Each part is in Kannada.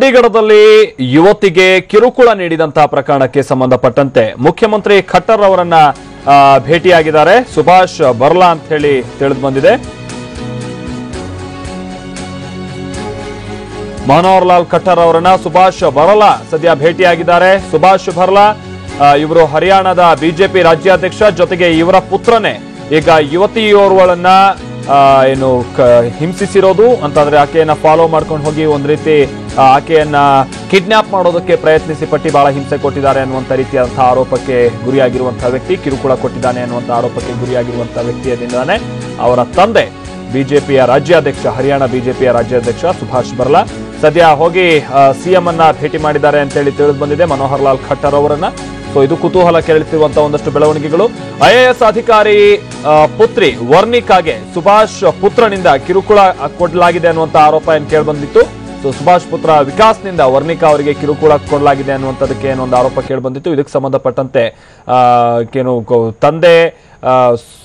ಚಂಡೀಗಢದಲ್ಲಿ ಯುವತಿಗೆ ಕಿರುಕುಳ ನೀಡಿದಂತಹ ಪ್ರಕರಣಕ್ಕೆ ಸಂಬಂಧಪಟ್ಟಂತೆ ಮುಖ್ಯಮಂತ್ರಿ ಖಟ್ಟರ್ ಅವರನ್ನ ಭೇಟಿಯಾಗಿದ್ದಾರೆ. ಸುಭಾಷ್ ಬರ್ಲಾ ಅಂತ ಹೇಳಿ ತಿಳಿದು ಬಂದಿದೆ. ಮನೋಹರ್ ಲಾಲ್ ಖಟ್ಟರ್ ಅವರನ್ನ ಸುಭಾಷ್ ಬರ್ಲಾ ಸದ್ಯ ಭೇಟಿಯಾಗಿದ್ದಾರೆ. ಸುಭಾಷ್ ಬರ್ಲಾ ಇವರು ಹರಿಯಾಣದ ಬಿಜೆಪಿ ರಾಜ್ಯಾಧ್ಯಕ್ಷ, ಜೊತೆಗೆ ಇವರ ಪುತ್ರನೇ ಈಗ ಯುವತಿಯೋರ್ವಳನ್ನ ಏನು ಹಿಂಸಿಸಿರೋದು ಅಂತಂದ್ರೆ ಆಕೆಯನ್ನ ಫಾಲೋ ಮಾಡ್ಕೊಂಡು ಹೋಗಿ ಒಂದ್ ರೀತಿ ಆಕೆಯನ್ನ ಕಿಡ್ನಾಪ್ ಮಾಡೋದಕ್ಕೆ ಪ್ರಯತ್ನಿಸಿ ಪಟ್ಟಿ ಬಹಳ ಹಿಂಸೆ ಕೊಟ್ಟಿದ್ದಾರೆ ಅನ್ನುವಂಥ ರೀತಿಯಾದಂತಹ ಆರೋಪಕ್ಕೆ ಗುರಿಯಾಗಿರುವಂತಹ ವ್ಯಕ್ತಿ, ಕಿರುಕುಳ ಕೊಟ್ಟಿದ್ದಾನೆ ಅನ್ನುವಂಥ ಆರೋಪಕ್ಕೆ ಗುರಿಯಾಗಿರುವಂತಹ ವ್ಯಕ್ತಿಯಿಂದಾನೆ ಅವರ ತಂದೆ ಬಿಜೆಪಿಯ ರಾಜ್ಯಾಧ್ಯಕ್ಷ, ಹರಿಯಾಣ ಬಿಜೆಪಿಯ ರಾಜ್ಯಾಧ್ಯಕ್ಷ ಸುಭಾಷ್ ಬರ್ಲಾ ಸದ್ಯ ಹೋಗಿ ಸಿಎಂ ಅನ್ನ ಭೇಟಿ ಮಾಡಿದ್ದಾರೆ ಅಂತ ಹೇಳಿ ತಿಳಿದು ಬಂದಿದೆ, ಮನೋಹರ್ ಲಾಲ್ ಖಟ್ಟರ್ ಅವರನ್ನ. ಸೊ ಇದು ಕುತೂಹಲ ಕೆರಳಿಸಿರುವಂತಹ ಒಂದಷ್ಟು ಬೆಳವಣಿಗೆಗಳು. IAS ಅಧಿಕಾರಿ ಪುತ್ರಿ ವರ್ಣಿಕಾಗೆ ಸುಭಾಷ್ ಪುತ್ರನಿಂದ ಕಿರುಕುಳ ಕೊಡಲಾಗಿದೆ ಅನ್ನುವಂತ ಆರೋಪ ಏನು ಕೇಳಿಬಂದಿತ್ತು. ಸೊ ಸುಭಾಷ್ ಪುತ್ರ ವಿಕಾಸ್ನಿಂದ ವರ್ಣಿಕಾ ಅವರಿಗೆ ಕಿರುಕುಳ ಕೊಡಲಾಗಿದೆ ಅನ್ನುವಂಥದಕ್ಕೆ ಏನೊಂದು ಆರೋಪ ಕೇಳಿಬಂದಿತ್ತು. ಇದಕ್ಕೆ ಸಂಬಂಧಪಟ್ಟಂತೆ ಏನು ತಂದೆ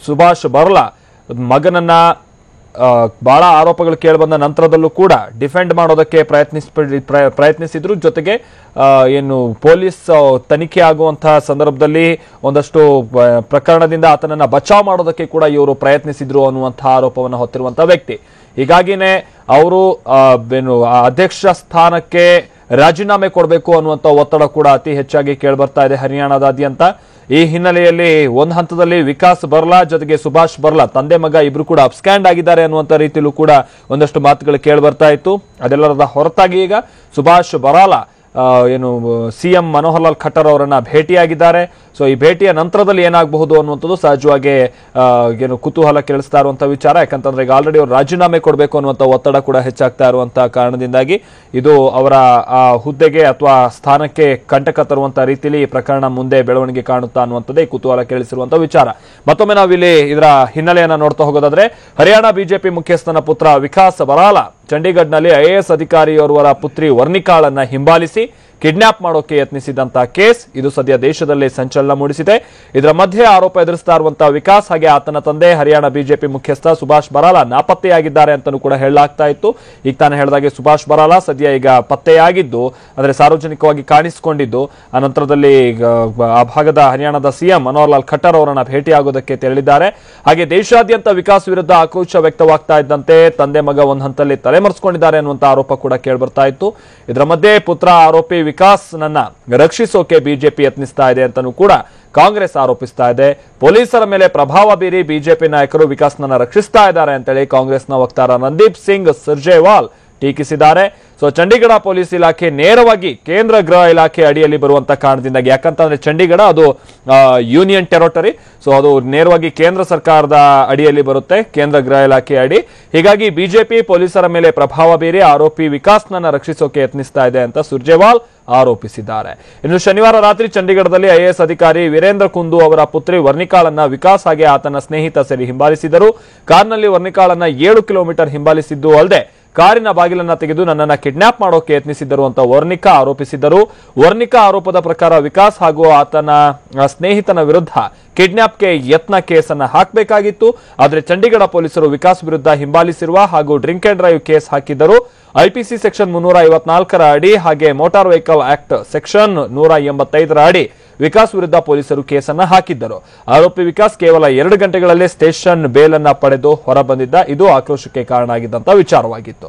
ಸುಭಾಷ್ ಬರ್ಲಾ ಮಗನನ್ನ ಬಹಳ ಆರೋಪಗಳು ಕೇಳಿಬಂದ ನಂತರದಲ್ಲೂ ಕೂಡ ಡಿಫೆಂಡ್ ಮಾಡೋದಕ್ಕೆ ಪ್ರಯತ್ನಿಸಿದ್ರು. ಜೊತೆಗೆ ಏನು ಪೊಲೀಸ್ ತನಿಖೆ ಆಗುವಂತಹ ಸಂದರ್ಭದಲ್ಲಿ ಒಂದಷ್ಟು ಪ್ರಕರಣದಿಂದ ಆತನನ್ನ ಬಚಾವ್ ಮಾಡೋದಕ್ಕೆ ಕೂಡ ಇವರು ಪ್ರಯತ್ನಿಸಿದ್ರು ಅನ್ನುವಂತಹ ಆರೋಪವನ್ನು ಹೊತ್ತಿರುವಂತಹ ವ್ಯಕ್ತಿ. ಹೀಗಾಗಿನೇ ಅವರು ಏನು ಅಧ್ಯಕ್ಷ ಸ್ಥಾನಕ್ಕೆ ರಾಜೀನಾಮೆ ಕೊಡಬೇಕು ಅನ್ನುವಂಥ ಒತ್ತಡ ಕೂಡ ಅತಿ ಹೆಚ್ಚಾಗಿ ಕೇಳಿಬರ್ತಾ ಇದೆ ಹರಿಯಾಣದಾದ್ಯಂತ. ಈ ಹಿನ್ನೆಲೆಯಲ್ಲಿ ಒಂದು ಹಂತದಲ್ಲಿ ವಿಕಾಸ್ ಬರ್ಲಾ ಜೊತೆಗೆ ಸುಭಾಷ್ ಬರ್ಲಾ ತಂದೆ ಮಗ ಇಬ್ರು ಕೂಡ ಅಬ್ಸ್ಕ್ಯಾಂಡ್ ಆಗಿದ್ದಾರೆ ಅನ್ನುವಂಥ ರೀತಿಯಲ್ಲೂ ಕೂಡ ಒಂದಷ್ಟು ಮಾತುಗಳು ಕೇಳಿಬರ್ತಾ ಇತ್ತು. ಅದೆಲ್ಲರದ ಹೊರತಾಗಿ ಈಗ ಸುಭಾಷ್ ಬರ್ಲಾ ಏನು ಸಿಎಂ ಮನೋಹರ್ ಲಾಲ್ ಖಟ್ಟರ್ ಅವರನ್ನ ಭೇಟಿಯಾಗಿದ್ದಾರೆ. ಸೊ ಈ ಭೇಟಿಯ ನಂತರದಲ್ಲಿ ಏನಾಗಬಹುದು ಅನ್ನುವಂಥದ್ದು ಸಹಜವಾಗಿ ಏನು ಕುತೂಹಲ ಕೇಳಿಸ್ತಾ ಇರುವಂತಹ ವಿಚಾರ. ಯಾಕಂತಂದ್ರೆ ಈಗ ಆಲ್ರೆಡಿ ಅವರು ರಾಜೀನಾಮೆ ಕೊಡಬೇಕು ಅನ್ನುವಂಥ ಒತ್ತಡ ಕೂಡ ಹೆಚ್ಚಾಗ್ತಾ ಇರುವಂತಹ ಕಾರಣದಿಂದಾಗಿ ಇದು ಅವರ ಹುದ್ದೆಗೆ ಅಥವಾ ಸ್ಥಾನಕ್ಕೆ ಕಂಟಕ ತರುವಂತಹ ರೀತಿಯಲ್ಲಿ ಈ ಪ್ರಕರಣ ಮುಂದೆ ಬೆಳವಣಿಗೆ ಕಾಣುತ್ತಾ ಅನ್ನುವಂಥದ್ದೇ ಕುತೂಹಲ ಕೇಳಿಸಿರುವಂತಹ ವಿಚಾರ. ಮತ್ತೊಮ್ಮೆ ನಾವಿಲ್ಲಿ ಇದರ ಹಿನ್ನೆಲೆಯನ್ನ ನೋಡ್ತಾ ಹೋಗೋದಾದ್ರೆ ಹರಿಯಾಣ ಬಿಜೆಪಿ ಮುಖ್ಯಸ್ಥನ ಪುತ್ರ ವಿಕಾಸ್ ಬರ್ಲಾ ಚಂಡೀಗಢ್ನಲ್ಲಿ IAS ಅಧಿಕಾರಿಯೋರ್ವರ ಪುತ್ರಿ ವರ್ಣಿಕಾಳನ್ನ ಹಿಂಬಾಲಿಸಿ ಕಿಡ್ನಾಪ್ ಮಾಡೋಕೆ ಯತ್ನಿಸಿದಂತಹ ಕೇಸ್ ಇದು ಸದ್ಯ ದೇಶದಲ್ಲೇ ಸಂಚಲನ ಮೂಡಿಸಿದೆ. ಇದರ ಮಧ್ಯೆ ಆರೋಪ ಎದುರಿಸ್ತಾ ಇರುವಂತಹ ವಿಕಾಸ್ ಹಾಗೆ ಆತನ ತಂದೆ ಹರಿಯಾಣ ಬಿಜೆಪಿ ಮುಖ್ಯಸ್ಥ ಸುಭಾಷ್ ಬರ್ಲಾ ನಾಪತ್ತೆಯಾಗಿದ್ದಾರೆ ಅಂತಲೂ ಕೂಡ ಹೇಳಲಾಗ್ತಾ ಇತ್ತು. ಈಗ ತಾನು ಹೇಳಿದಾಗೆ ಸುಭಾಷ್ ಬರ್ಲಾ ಸದ್ಯ ಈಗ ಪತ್ತೆಯಾಗಿದ್ದು ಅಂದ್ರೆ ಸಾರ್ವಜನಿಕವಾಗಿ ಕಾಣಿಸಿಕೊಂಡಿದ್ದು ಆ ನಂತರದಲ್ಲಿ ಆ ಭಾಗದ ಹರಿಯಾಣದ ಸಿಎಂ ಮನೋಹರ್ ಲಾಲ್ ಖಟ್ಟರ್ ಅವರನ್ನ ಭೇಟಿಯಾಗೋದಕ್ಕೆ ತೆರಳಿದ್ದಾರೆ. ಹಾಗೆ ದೇಶಾದ್ಯಂತ ವಿಕಾಸ್ ವಿರುದ್ಧ ಆಕ್ರೋಶ ವ್ಯಕ್ತವಾಗ್ತಾ ಇದ್ದಂತೆ ತಂದೆ ಮಗ ಒಂದು ಹಂತದಲ್ಲಿ ತಲೆಮರೆಸಿಕೊಂಡಿದ್ದಾರೆ ಅನ್ನುವಂಥ ಆರೋಪ ಕೂಡ ಕೇಳಿಬರ್ತಾ ಇತ್ತು. ಇದರ ಮಧ್ಯೆ ಪುತ್ರ ಆರೋಪಿ ವಿಕಾಸ್ ನನ್ನ ರಕ್ಷಿಸೋಕೆ ಬಿಜೆಪಿ ಯತ್ನಿಸ್ತಾ ಇದೆ ಅಂತಲೂ ಕೂಡ ಕಾಂಗ್ರೆಸ್ ಆರೋಪಿಸ್ತಾ ಇದೆ. ಪೊಲೀಸರ ಮೇಲೆ ಪ್ರಭಾವ ಬೀರಿ ಬಿಜೆಪಿ ನಾಯಕರು ವಿಕಾಸ್ನನ್ನ ರಕ್ಷಿಸ್ತಾ ಇದ್ದಾರೆ ಅಂತೇಳಿ ಕಾಂಗ್ರೆಸ್ನ ವಕ್ತಾರ ರಂದೀಪ್ ಸಿಂಗ್ ಸುರ್ಜೇವಾಲ್ ಟೀಕಿಸಿದ್ದಾರೆ. ಸೊ ಚಂಡೀಗಢ ಪೊಲೀಸ್ ಇಲಾಖೆ ನೇರವಾಗಿ ಕೇಂದ್ರ ಗೃಹ ಇಲಾಖೆ ಅಡಿಯಲ್ಲಿ ಬರುವಂತ ಕಾರಣದಿಂದಾಗಿ, ಯಾಕಂತಂದ್ರೆ ಚಂಡೀಗಢ ಅದು ಯೂನಿಯನ್ ಟೆರಿಟರಿ, ಸೊ ಅದು ನೇರವಾಗಿ ಕೇಂದ್ರ ಸರ್ಕಾರದ ಅಡಿಯಲ್ಲಿ ಬರುತ್ತೆ, ಕೇಂದ್ರ ಗೃಹ ಇಲಾಖೆ ಅಡಿ. ಹೀಗಾಗಿ ಬಿಜೆಪಿ ಪೊಲೀಸರ ಮೇಲೆ ಪ್ರಭಾವ ಬೀರಿ ಆರೋಪಿ ವಿಕಾಸ್ನನ್ನ ರಕ್ಷಿಸೋಕೆ ಯತ್ನಿಸ್ತಾ ಇದೆ ಅಂತ ಸುರ್ಜೇವಾಲ್ ಆರೋಪಿಸಿದ್ದಾರೆ. ಇನ್ನು ಶನಿವಾರ ರಾತ್ರಿ ಚಂಡೀಗಢದಲ್ಲಿ IAS ಅಧಿಕಾರಿ ವೀರೇಂದ್ರ ಕುಂದು ಅವರ ಪುತ್ರಿ ವರ್ಣಿಕಾಳನ್ನ ವಿಕಾಸ್ ಹಾಗೆ ಆತನ ಸ್ನೇಹಿತ ಸೇರಿ ಹಿಂಬಾಲಿಸಿದರು. ಕಾರ್ನಲ್ಲಿ ವರ್ಣಿಕಾಳನ್ನ 7 ಕಿಲೋಮೀಟರ್ ಹಿಂಬಾಲಿಸಿದ್ದು ಅಲ್ಲದೆ ಕಾರಿನ ಬಾಗಿಲನ್ನ ತೆಗೆದು ನನ್ನನ್ನ ಕಿಡ್ನಾಪ್ ಮಾಡೋಕೆ ಯತ್ನಿಸಿದ್ದರು ಅಂತ ವರ್ಣಿಕಾ ಆರೋಪಿಸಿದ್ದರು. ವರ್ಣಿಕಾ ಆರೋಪದ ಪ್ರಕಾರ ವಿಕಾಸ್ ಹಾಗೂ ಆತನ ಸ್ನೇಹಿತನ ವಿರುದ್ಧ ಕಿಡ್ನಾಪ್ಗೆ ಯತ್ನ ಕೇಸನ್ನ ಹಾಕಬೇಕಾಗಿತ್ತು. ಆದರೆ ಚಂಡೀಗಢ ಪೊಲೀಸರು ವಿಕಾಸ್ ವಿರುದ್ಧ ಹಿಂಬಾಲಿಸಿರುವ ಹಾಗೂ ಡ್ರಿಂಕ್ ಅಂಡ್ ಡ್ರೈವ್ ಕೇಸ್ ಹಾಕಿದ್ದರು. IPC ಸೆಕ್ಷನ್ 354ರ ಅಡಿ ಹಾಗೆ ಮೋಟಾರ್ ವೆಹಿಕಲ್ ಆಕ್ಟ್ ಸೆಕ್ಷನ್ 185ರ ಅಡಿ ವಿಕಾಸ್ ವಿರುದ್ಧ ಪೊಲೀಸರು ಕೇಸನ್ನ ಹಾಕಿದ್ದರು. ಆರೋಪಿ ವಿಕಾಸ್ ಕೇವಲ 2 ಗಂಟೆಗಳಲ್ಲೇ ಸ್ಟೇಷನ್ ಬೇಲ್ ಅನ್ನ ಪಡೆದು ಹೊರಬಂದಿದ್ದ. ಇದು ಆಕ್ರೋಶಕ್ಕೆ ಕಾರಣ ಆಗಿದ್ದಂತ ವಿಚಾರವಾಗಿತ್ತು.